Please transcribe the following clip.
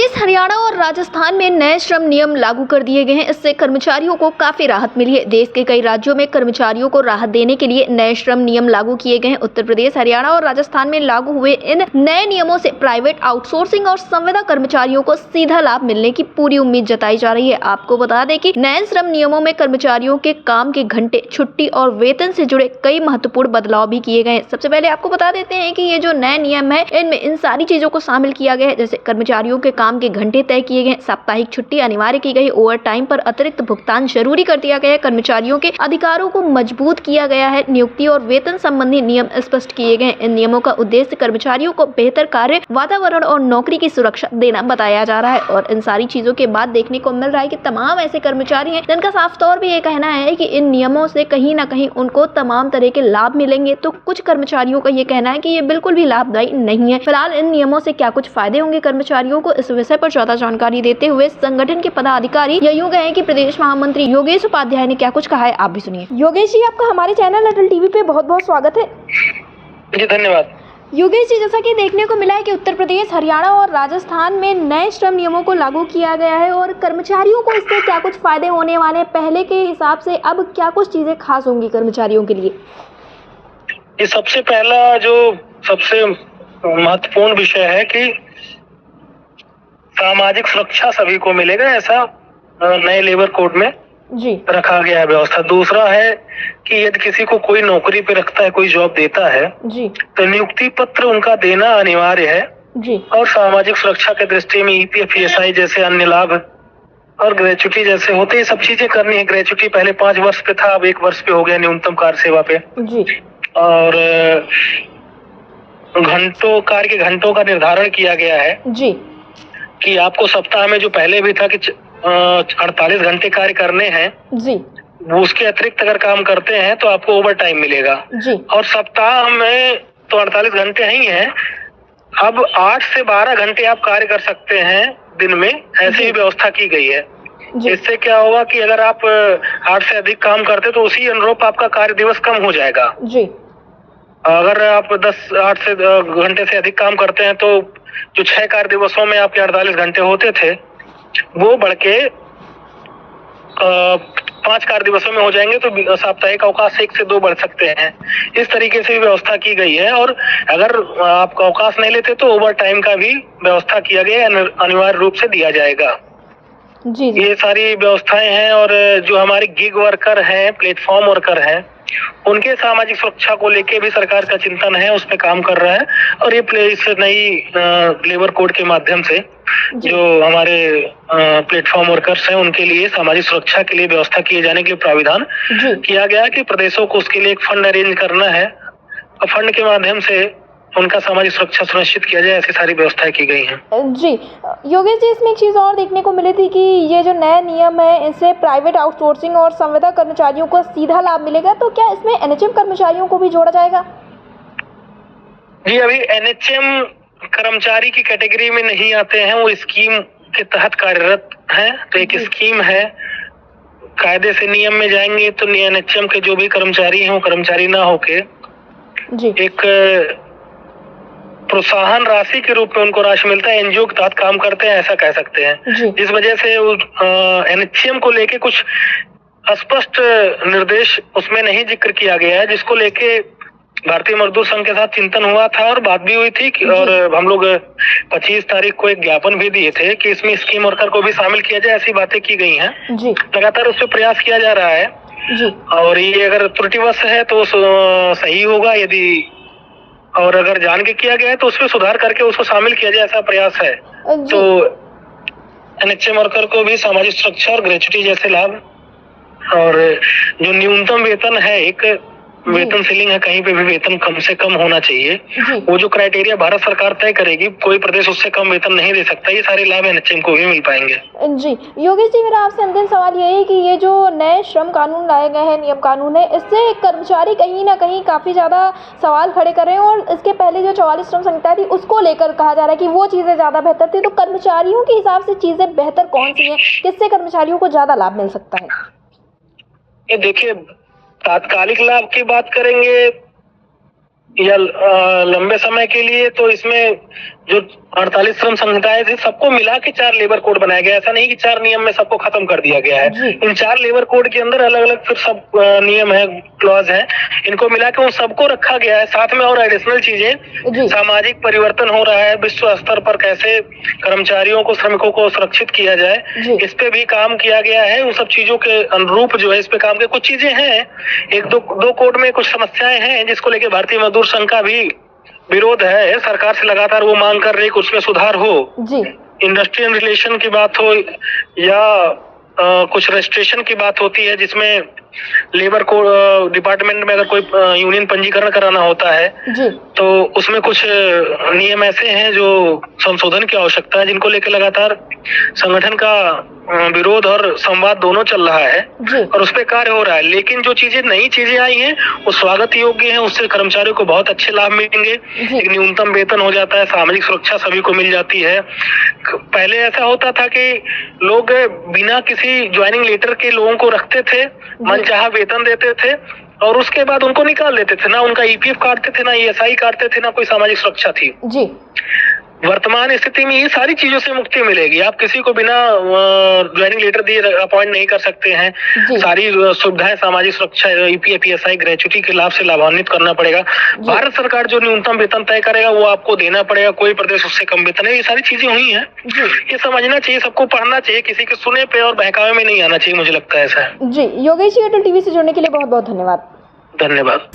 प्रदेश, हरियाणा और राजस्थान में नए श्रम नियम लागू कर दिए गए हैं। इससे कर्मचारियों को काफी राहत मिली है। देश के कई राज्यों में कर्मचारियों को राहत देने के लिए नए श्रम नियम लागू किए गए हैं। उत्तर प्रदेश, हरियाणा और राजस्थान में लागू हुए इन नए नियमों से प्राइवेट, आउटसोर्सिंग और संविदा कर्मचारियों को सीधा लाभ मिलने की पूरी उम्मीद जताई जा रही है। आपको बता दें कि नए श्रम नियमों में कर्मचारियों के काम के घंटे, छुट्टी और वेतन से जुड़े कई महत्वपूर्ण बदलाव भी किए गए हैं। सबसे पहले आपको बता देते हैं कि ये जो नए नियम है, इनमें इन सारी चीजों को शामिल किया गया है। जैसे कर्मचारियों के काम के घंटे तय किए गए, साप्ताहिक छुट्टी अनिवार्य की गई, ओवर टाइम पर अतिरिक्त भुगतान जरूरी कर दिया गया है, कर्मचारियों के अधिकारों को मजबूत किया गया है, नियुक्ति और वेतन संबंधी नियम स्पष्ट किए गए। इन नियमों का उद्देश्य कर्मचारियों को बेहतर कार्य वातावरण और नौकरी की सुरक्षा देना बताया जा रहा है। और इन सारी चीजों के बाद देखने को मिल रहा है कि तमाम ऐसे कर्मचारी हैं जिनका साफ तौर पर यह कहना है कि इन नियमों से कहीं ना कहीं उनको तमाम तरह के लाभ मिलेंगे। तो कुछ कर्मचारियों का ये कहना है कि ये बिल्कुल भी लाभदायी नहीं है। फिलहाल इन नियमों से क्या कुछ फायदे होंगे कर्मचारियों को, इस विषय पर ज्यादा जानकारी देते हुए संगठन के पदाधिकारी या यूं कहें कि प्रदेश महामंत्री योगेश उपाध्याय ने क्या कुछ कहा है, आप भी सुनिए। योगेश जी, आपका हमारे चैनल अटल टीवी पे बहुत बहुत स्वागत है। जी धन्यवाद। योगेश जी, जैसा कि देखने को मिला है कि उत्तर प्रदेश, हरियाणा और राजस्थान में नए श्रम नियमों को लागू किया गया है और कर्मचारियों को इससे क्या कुछ फायदे होने वाले हैं, पहले के हिसाब से अब क्या कुछ चीजें खास होंगी कर्मचारियों के लिए? ये सबसे पहला जो सबसे महत्वपूर्ण विषय है कि सामाजिक सुरक्षा सभी को मिलेगा, ऐसा नए लेबर कोड में जी रखा गया है व्यवस्था। दूसरा है कि यदि किसी को कोई नौकरी पे रखता है, कोई जॉब देता है जी तो नियुक्ति पत्र उनका देना अनिवार्य है जी और सामाजिक सुरक्षा के दृष्टि में ईपीएफ, ईएसआई जैसे अन्य लाभ और ग्रेच्युटी जैसे होते, ये सब चीजें करनी है। ग्रेच्युटी पहले 5 वर्ष पे था, अब 1 वर्ष पे हो गया न्यूनतम कार्य सेवा पे। जी और कार्य के घंटों का निर्धारण किया गया है जी कि आपको सप्ताह में जो पहले भी था कि 48 घंटे कार्य करने हैं, जी वो उसके अतिरिक्त अगर काम करते हैं तो आपको ओवर टाइम मिलेगा। जी और सप्ताह में तो 48 घंटे ही हैं, अब 8 से 12 घंटे आप कार्य कर सकते हैं दिन में, ऐसी ही व्यवस्था की गई है। इससे क्या होगा कि अगर आप 8 से अधिक काम करते तो उसी अनुरूप आपका कार्य दिवस कम हो जाएगा। जी अगर आप 8 से घंटे से अधिक काम करते हैं तो जो 6 कार्य दिवसों में आपके 48 घंटे होते थे वो बढ़ के 5 कार्य दिवसों में हो जाएंगे, तो साप्ताहिक अवकाश से 1 से 2 बढ़ सकते हैं। इस तरीके से व्यवस्था की गई है। और अगर आप अवकाश नहीं लेते तो ओवर टाइम का भी व्यवस्था किया गया है, अनिवार्य रूप से दिया जाएगा। जी ये सारी व्यवस्थाएं हैं। और जो हमारे गिग वर्कर हैं, प्लेटफॉर्म वर्कर हैं, उनके सामाजिक सुरक्षा को लेके भी सरकार का चिंतन है, उस पे काम कर रहा है। और ये इस नई लेबर कोड के माध्यम से जो हमारे प्लेटफॉर्म वर्कर्स हैं उनके लिए सामाजिक सुरक्षा के लिए व्यवस्था किए जाने के लिए प्राविधान किया गया कि प्रदेशों को उसके लिए एक फंड अरेंज करना है और फंड के माध्यम से उनका सामाजिक सुरक्षा सुनिश्चित किया जाए, ऐसी सारी व्यवस्थाएं की गई हैं। जी योगेश जी, इसमें एक चीज़ और देखने को मिली थी कि ये जो नए नियम है, इससे प्राइवेट, आउटसोर्सिंग और संविदा कर्मचारियों को सीधा लाभ मिलेगा। तो क्या इसमें एनएचएम कर्मचारियों को भी जोड़ा जाएगा? जी, अभी एनएचएम कर्मचारी की कैटेगरी में नहीं आते हैं, वो स्कीम के तहत कार्यरत हैं। तो एक स्कीम है, कायदे से नियम में जाएंगे तो एनएचएम के जो भी कर्मचारी हैं वो कर्मचारी ना होके जी एक प्रोत्साहन राशि के रूप में उनको राशि मिलता है, एनजीओ के तहत काम करते हैं, ऐसा कह सकते हैं। जिस वजह से एनएचएम को लेके कुछ स्पष्ट निर्देश उसमें नहीं जिक्र किया गया है, जिसको लेके भारतीय मजदूर संघ के साथ चिंतन हुआ था और बात भी हुई थी। और हम लोग 25 तारीख को एक ज्ञापन भी दिए थे कि इसमें स्कीम वर्कर को भी शामिल किया जाए, ऐसी बातें की गई हैं। लगातार उस पर प्रयास किया जा रहा है और ये अगर त्रुटिवश है तो सही होगा, यदि और अगर जान के किया गया है तो उसमें सुधार करके उसको शामिल किया जाए, ऐसा प्रयास है। तो एनएचएम वर्कर को भी सामाजिक सुरक्षा और ग्रेच्युटी जैसे लाभ और जो न्यूनतम वेतन है, एक वेतन सीलिंग है, कहीं पे भी वेतन कम से कम होना चाहिए, वो जो क्राइटेरिया भारत सरकार तय करेगी, कोई प्रदेश उससे कम वेतन नहीं दे सकता। ये सारे लाभ एनएचएम को भी मिल पाएंगे। जी योगेश जी, मेरा आपसे अंतिम सवाल ये है कि ये जो नए श्रम कानून लाए गए हैं, नियम कानून है, इससे कर्मचारी कहीं ना कहीं काफी ज्यादा सवाल खड़े कर रहे हैं और इसके पहले जो 44 श्रम संहिता थी उसको लेकर कहा जा रहा है कि वो चीजें ज्यादा बेहतर थी। तो कर्मचारियों के हिसाब से चीजें बेहतर कौन सी है, किससे कर्मचारियों को ज्यादा लाभ मिल सकता है? ये देखिए, तात्कालिक लाभ की बात करेंगे या लंबे समय के लिए, तो इसमें जो 48 श्रम संहिताएं थी सबको मिला के 4 लेबर कोड बनाया गया। ऐसा नहीं कि 4 नियम में सबको खत्म कर दिया गया है। इन 4 लेबर कोड के अंदर अलग अलग फिर सब नियम है, क्लॉज है, इनको मिला के उन सबको रखा गया है। साथ में और एडिशनल चीजें, सामाजिक परिवर्तन हो रहा है, विश्व स्तर पर कैसे कर्मचारियों को, श्रमिकों को सुरक्षित किया जाए, इस पे भी काम किया गया है। उन सब चीजों के अनुरूप जो है इस पे काम किया। कुछ चीजें हैं, एक दो कोड में कुछ समस्याएं हैं जिसको लेके भारतीय मजदूर संघ का भी विरोध है। सरकार से लगातार वो मांग कर रही है कि उसमें सुधार हो। इंडस्ट्रियल रिलेशन की बात हो या कुछ रजिस्ट्रेशन की बात होती है, जिसमें लेबर को डिपार्टमेंट में अगर कोई यूनियन पंजीकरण कराना होता है तो उसमें कुछ नियम ऐसे हैं जो संशोधन की आवश्यकता है, जिनको लेकर लगातार संगठन का विरोध और संवाद दोनों चल रहा है और उस पर कार्य हो रहा है। लेकिन जो नई चीजें आई हैं वो स्वागत योग्य हैं। उससे कर्मचारियों को बहुत अच्छे लाभ मिलेंगे। एक न्यूनतम वेतन हो जाता है, सामाजिक सुरक्षा सभी को मिल जाती है। पहले ऐसा होता था कि लोग बिना किसी ज्वाइनिंग लेटर के लोगों को रखते थे, मनचाहा वेतन देते थे और उसके बाद उनको निकाल देते थे। ना उनका ईपीएफ काटते थे, ना ईएसआई काटते थे, ना कोई सामाजिक सुरक्षा थी। वर्तमान स्थिति में ये सारी चीजों से मुक्ति मिलेगी। आप किसी को बिना ज्वाइनिंग लेटर दिए अपॉइंट नहीं कर सकते हैं। सारी सुविधाएं, सामाजिक सुरक्षा, ईपीएफ, ईएसआई, ग्रेच्युटी के लाभ से लाभान्वित करना पड़ेगा। भारत सरकार जो न्यूनतम वेतन तय करेगा वो आपको देना पड़ेगा। कोई प्रदेश उससे कम वेतन है। ये सारी चीजें हुई हैं। ये समझना चाहिए, सबको पढ़ना चाहिए, किसी के सुने पे और बहकावे में नहीं आना चाहिए। मुझे लगता है ऐसा है। जी, योगेश जी, एयरटेल टीवी से जुड़ने के लिए बहुत बहुत धन्यवाद। धन्यवाद।